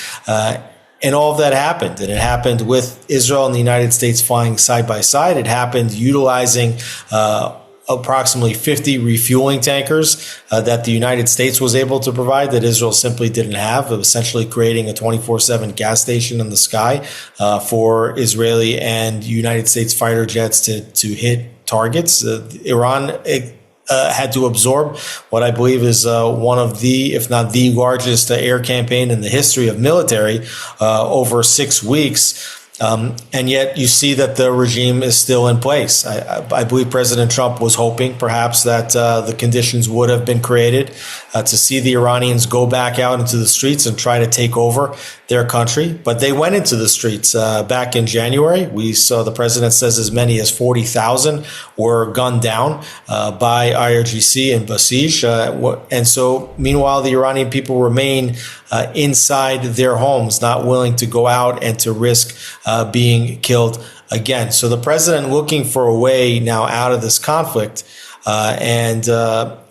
And all of that happened. And it happened with Israel and the United States flying side by side. It happened utilizing approximately 50 refueling tankers that the United States was able to provide that Israel simply didn't have, essentially creating a 24/7 gas station in the sky for Israeli and United States fighter jets to hit targets. Iran had to absorb what I believe is one of the, if not the largest air campaign in the history of military over 6 weeks. And yet you see that the regime is still in place. I believe President Trump was hoping perhaps that the conditions would have been created to see the Iranians go back out into the streets and try to take over their country. But they went into the streets back in January. We saw, the president says, as many as 40,000 were gunned down by IRGC and Basij. And so meanwhile, the Iranian people remain inside their homes, not willing to go out and to risk being killed again. So the president looking for a way now out of this conflict.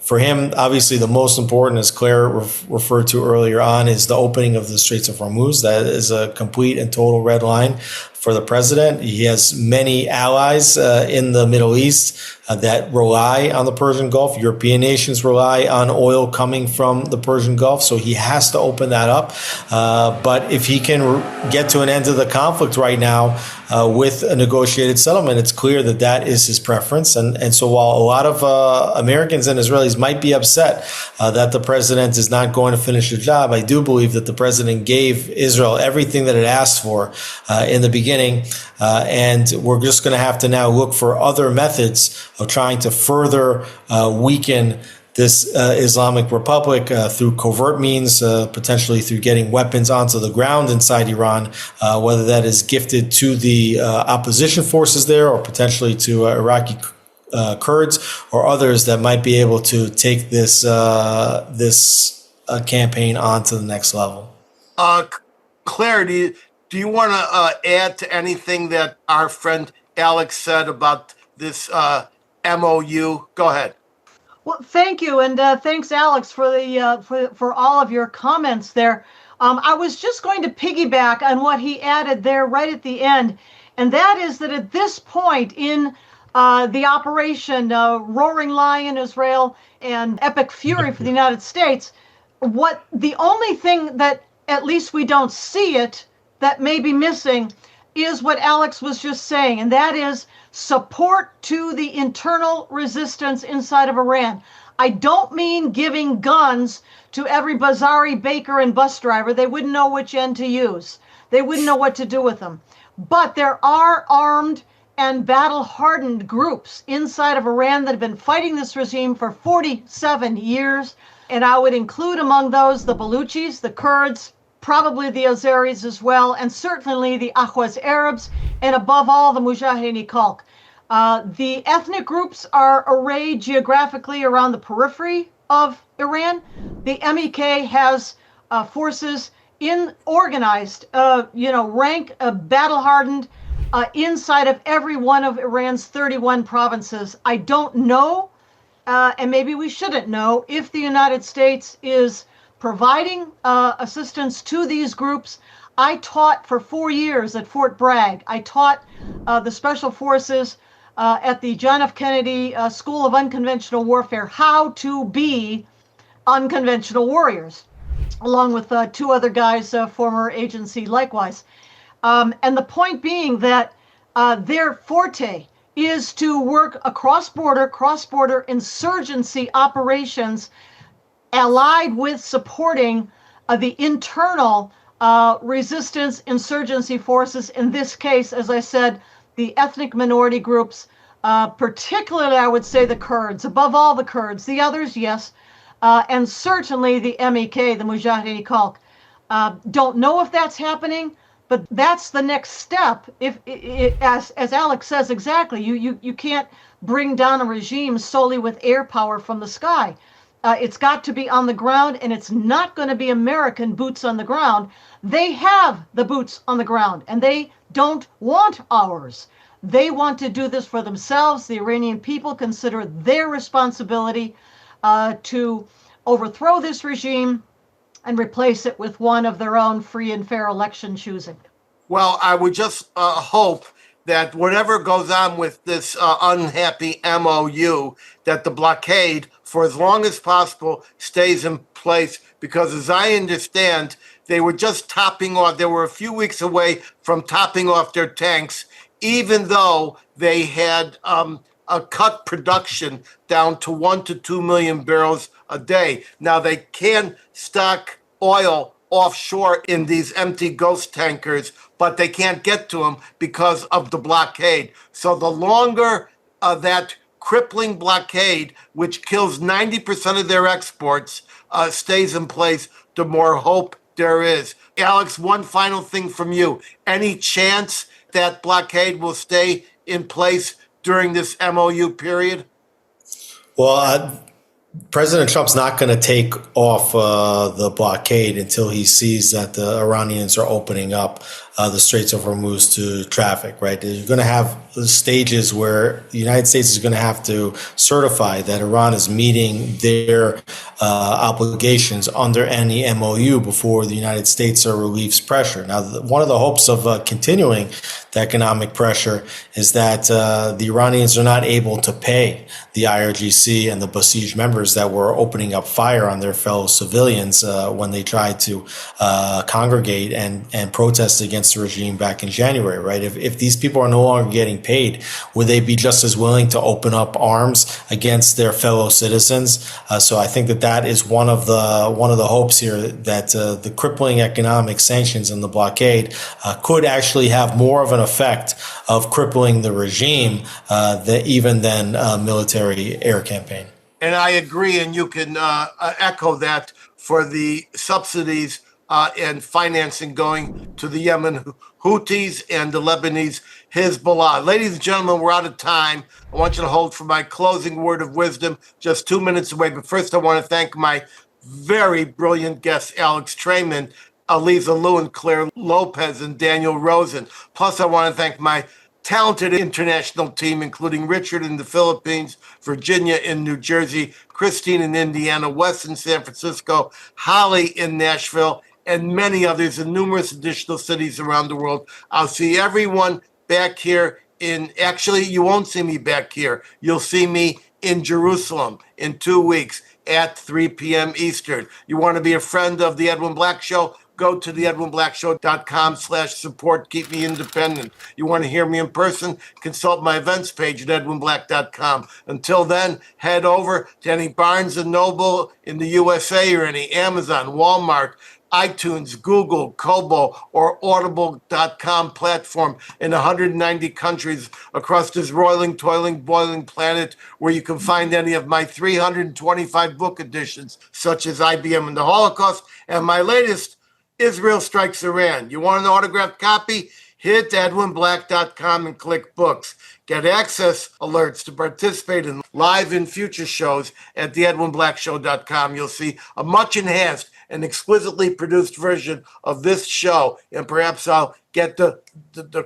For him, obviously, the most important, as Clare referred to earlier on, is the opening of the Straits of Hormuz. That is a complete and total red line for the president. He has many allies in the Middle East that rely on the Persian Gulf. European nations rely on oil coming from the Persian Gulf, so he has to open that up. But if he can get to an end of the conflict right now with a negotiated settlement, it's clear that that is his preference. And so while a lot of Americans and Israelis might be upset that the president is not going to finish the job, I do believe that the president gave Israel everything that it asked for in the beginning. And we're just going to have to now look for other methods of trying to further weaken this Islamic Republic through covert means, potentially through getting weapons onto the ground inside Iran, whether that is gifted to the opposition forces there or potentially to Iraqi Kurds or others that might be able to take this campaign on to the next level. Clare, do you want to add to anything that our friend Alex said about this MOU? Go ahead. Well, thank you, and thanks, Alex, for the for all of your comments there. I was just going to piggyback on what he added there right at the end, and that is that at this point in the operation Roaring Lion, Israel, and Epic Fury for the United States, the only thing that at least we don't see it that may be missing is what Alex was just saying, and that is support to the internal resistance inside of Iran. I don't mean giving guns to every Bazari baker and bus driver. They wouldn't know which end to use. They wouldn't know what to do with them. But there are armed and battle-hardened groups inside of Iran that have been fighting this regime for 47 years. And I would include among those the Baluchis, the Kurds, probably the Azeris as well, and certainly the Ahwaz Arabs, and above all, the Mujahideen Khalq. The ethnic groups are arrayed geographically around the periphery of Iran. The MEK has forces organized, rank battle-hardened inside of every one of Iran's 31 provinces. I don't know, and maybe we shouldn't know, if the United States is providing assistance to these groups. I taught for 4 years at Fort Bragg. I taught the Special Forces at the John F. Kennedy School of Unconventional Warfare how to be unconventional warriors, along with 2 other guys, former agency likewise. And the point being that their forte is to work cross-border insurgency operations allied with supporting the internal resistance insurgency forces. In this case, as I said, the ethnic minority groups, particularly, I would say, the Kurds, above all the Kurds, the others, yes, and certainly the MEK, the Mujahideen Khalq. Don't know if that's happening, but that's the next step. If as Alex says exactly, you can't bring down a regime solely with air power from the sky. It's got to be on the ground, and it's not going to be American boots on the ground. They have the boots on the ground, and they don't want ours. They want to do this for themselves. The Iranian people consider their responsibility to overthrow this regime and replace it with one of their own free and fair election choosing. Well, I would just hope that whatever goes on with this unhappy MOU, that the blockade, for as long as possible, stays in place, because as I understand, they were just topping off. They were a few weeks away from topping off their tanks, even though they had cut production down to 1 to 2 million barrels a day. Now, they can stock oil offshore in these empty ghost tankers, but they can't get to them because of the blockade. So the longer that crippling blockade, which kills 90% of their exports, stays in place, the more hope there is. Alex, one final thing from you. Any chance that blockade will stay in place during this MOU period? Well, President Trump's not going to take off the blockade until he sees that the Iranians are opening up the Straits of Hormuz to traffic, right? You're going to have stages where the United States is going to have to certify that Iran is meeting their obligations under any MOU before the United States relieves pressure. Now, one of the hopes of continuing the economic pressure is that the Iranians are not able to pay the IRGC and the besieged members that were opening up fire on their fellow civilians when they tried to congregate and protest against the regime back in January, right? If these people are no longer getting paid, would they be just as willing to open up arms against their fellow citizens? So I think that is one of the hopes here, that the crippling economic sanctions and the blockade could actually have more of an effect of crippling the regime than military air campaign. And I agree, and you can echo that for the subsidies and financing going to the Yemen Houthis and the Lebanese Hezbollah. Ladies and gentlemen, we're out of time. I want you to hold for my closing word of wisdom, just 2 minutes away. But first, I want to thank my very brilliant guests, Alex Traiman, Alyza, Lewin, Clare, Lopez, and Daniel Rosen. Plus, I want to thank my talented international team, including Richard in the Philippines, Virginia in New Jersey, Christine in Indiana, Wes in San Francisco, Holly in Nashville, and many others in numerous additional cities around the world. I'll see everyone back here actually, you won't see me back here. You'll see me in Jerusalem in 2 weeks at 3 p.m. Eastern. You want to be a friend of The Edwin Black Show? Go to theedwinblackshow.com/support. Keep me independent. You want to hear me in person? Consult my events page at edwinblack.com. Until then, head over to any Barnes & Noble in the USA or any Amazon, Walmart, iTunes, Google, Kobo, or Audible.com platform in 190 countries across this roiling, toiling, boiling planet, where you can find any of my 325 book editions, such as IBM and the Holocaust, and my latest, Israel Strikes Iran. You want an autographed copy? Hit edwinblack.com and click books. Get access alerts to participate in live and future shows at theedwinblackshow.com. You'll see a much enhanced and exquisitely produced version of this show, and perhaps I'll get the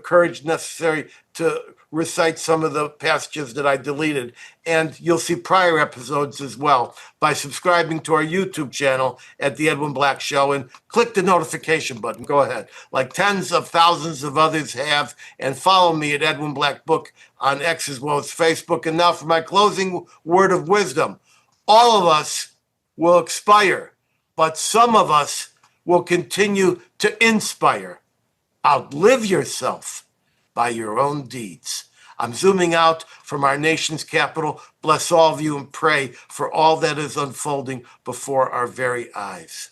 courage necessary to recite some of the passages that I deleted. And you'll see prior episodes as well by subscribing to our YouTube channel at The Edwin Black Show, and click the notification button. Go ahead, like tens of thousands of others have, and follow me at Edwin Black Book on X as well as Facebook. And now for my closing word of wisdom. All of us will expire, but some of us will continue to inspire. Outlive yourself by your own deeds. I'm zooming out from our nation's capital. Bless all of you and pray for all that is unfolding before our very eyes.